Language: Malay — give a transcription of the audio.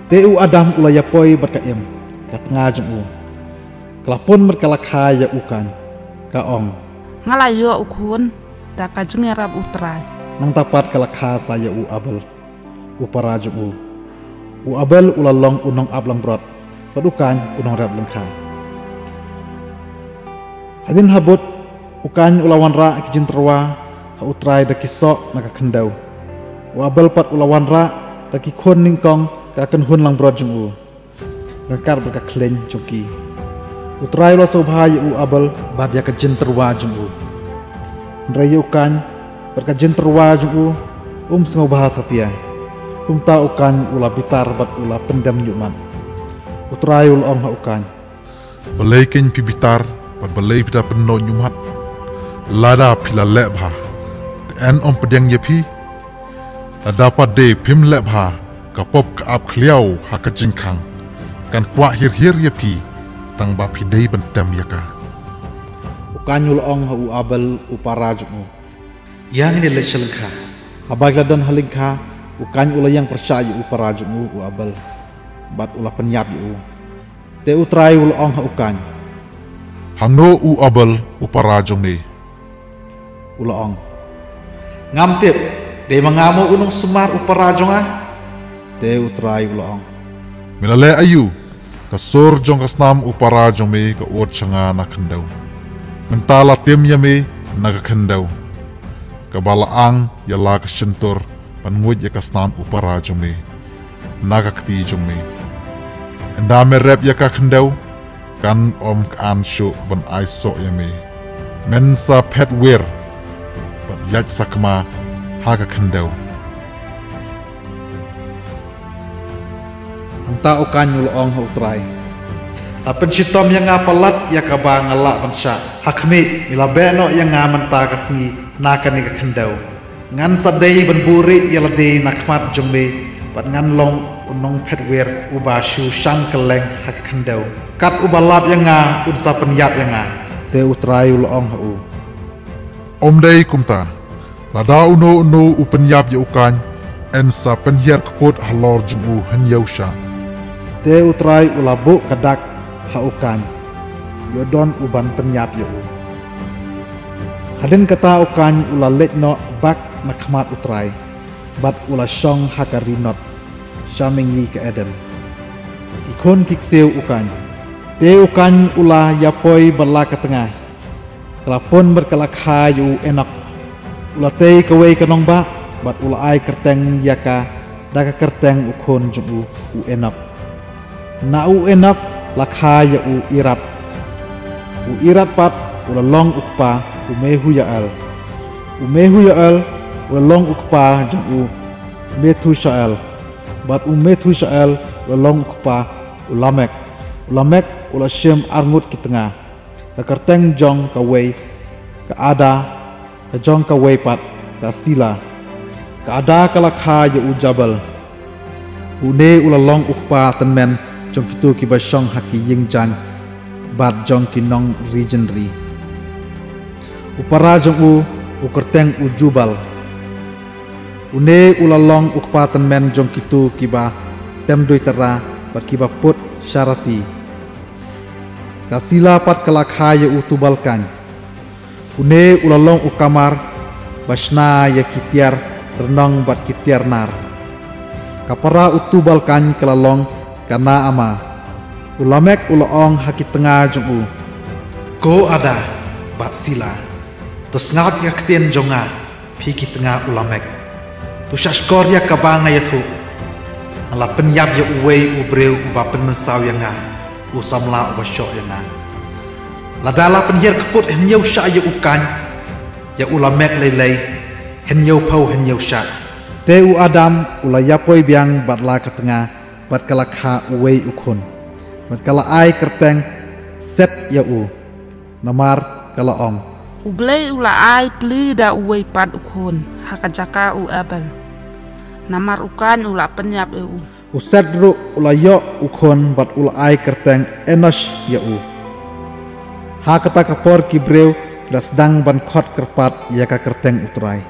Teu Adam ulaya poi berkaim ka tengah jeng kelapun berkalakha ya ukan ka ong ngalayo ukun da ka jengerab utrai nang tapat kalakha saya abel upara jeng abel ulalong unong ablang brot padukan unong rab lengkha hadin habut ukan ulawan ra kijin terwa ha utrai da kisok naka kendau abel pat ulawan ra da kikon ningkong ka kan hun lang brot jeng ngakar berka kleng joki utrai lo sobhai abel badya ka jin terwa jeng rayu kan berka jin terwa jeng sengo bahasa tia ta ukan ula bitar bat ula pendam nyuman utrai ul ong ha ukan balai ken pi bitar bat balai pita penno nyumat lada pila lebha en om pedang yepi ada pade pim lebha kapop ka ap kliau ha ka jingkang kan kwa hir yepi tang ba pidei bentem yaka ukan ul ong ha abel upara jeng yang ini leselengkha abagla don halingkha ukan ula yang percaya upara jeng abel bat ula penyap te utrai ul ong ha ukan hangno abel upara jeng ni ula ong ngam tip de mangamo unong sumar upara jeng te utrai ula ong milale ayu kasur jong kasnam upara jong me ka ot changa na khandau mentala tim ya me na ka khandau ka balaang ya la ka shintur panwid ya kasnam upara jong me na ka kti jong me anda me rep ya ka khandau kan om kan shu ban ai so ya me men sa pet wir ban yach sakma ha ka khandau anta ukan ul ong ha utrai apen sitom yang ngapalat ya ka ba ngala pansha hakmi mila beno yang ngamanta kasni nakani ka khandau ngan sadai ban buri ya lade nakmat jombe pat ngan long unong petwer uba shu sang keleng ha ka khandau kat ubalap yang nga unsa penyap yang nga te utrai ul ong ha om dei kumta lada uno upenyap ya ukan en sa penhiar keput halor jeng hen yausha te utrai ulabu kadak ha ukan yodon uban penyap yo hadin kata ukan ula letno bak nakmat utrai bat ula shong hakarinot shamingi ke eden ikon kikseu ukan te ukan ula yapoi bala ke tengah kelapun berkalakha yu enak ula te kawai kanong ba bat ula ai kerteng yaka daka kerteng ukon jung enak na enak lakha ya irat pat ula long ukpa mehu yaal ula long ukpa jung methu shaal bat methu shaal ula long ukpa ulamek ula shem arngut ki tengah ka kerteng jong ka wei ka ada ka jong ka wei pat ka sila ka ada ka lakha ya jabal une ula long ukpa tenmen jong kitu ki basong haki yingjan bat jong kinong regionry upara jong ukerteng jubal une ulalong ukpatan men jong kitu kiba tem doi tera bat kiba put syarati kasila pat kalakha ya utubalkan une ulalong ukamar basna ya kitiar renong bat kitiar nar kapara utubalkan kelalong karena ama ulamek ulaong haki tengah jong ko ada bat sila tos ngat ya ketien jonga phiki tengah ulamek tu shaskor ya kabanga ya thu ala penyap ya uwei ubreu ubapen mensaw ya nga usamla ubasyo ya nga ladala penyer keput henyau sya ya ukan ya ulamek lelei henyau pau henyau sya teu adam ulayapoi biang batla ke tengah bat kalakha uwei ukun bat kala ai kerteng set ya namar kala ong ublei ula ai pli da uwei pat ukun hakajaka abel namar ukan ula penyap uset ru ula yo ukun bat ula ai kerteng enos ya ha kata kapor kibreu kelas dang ban khot kerpat ya ka kerteng utrai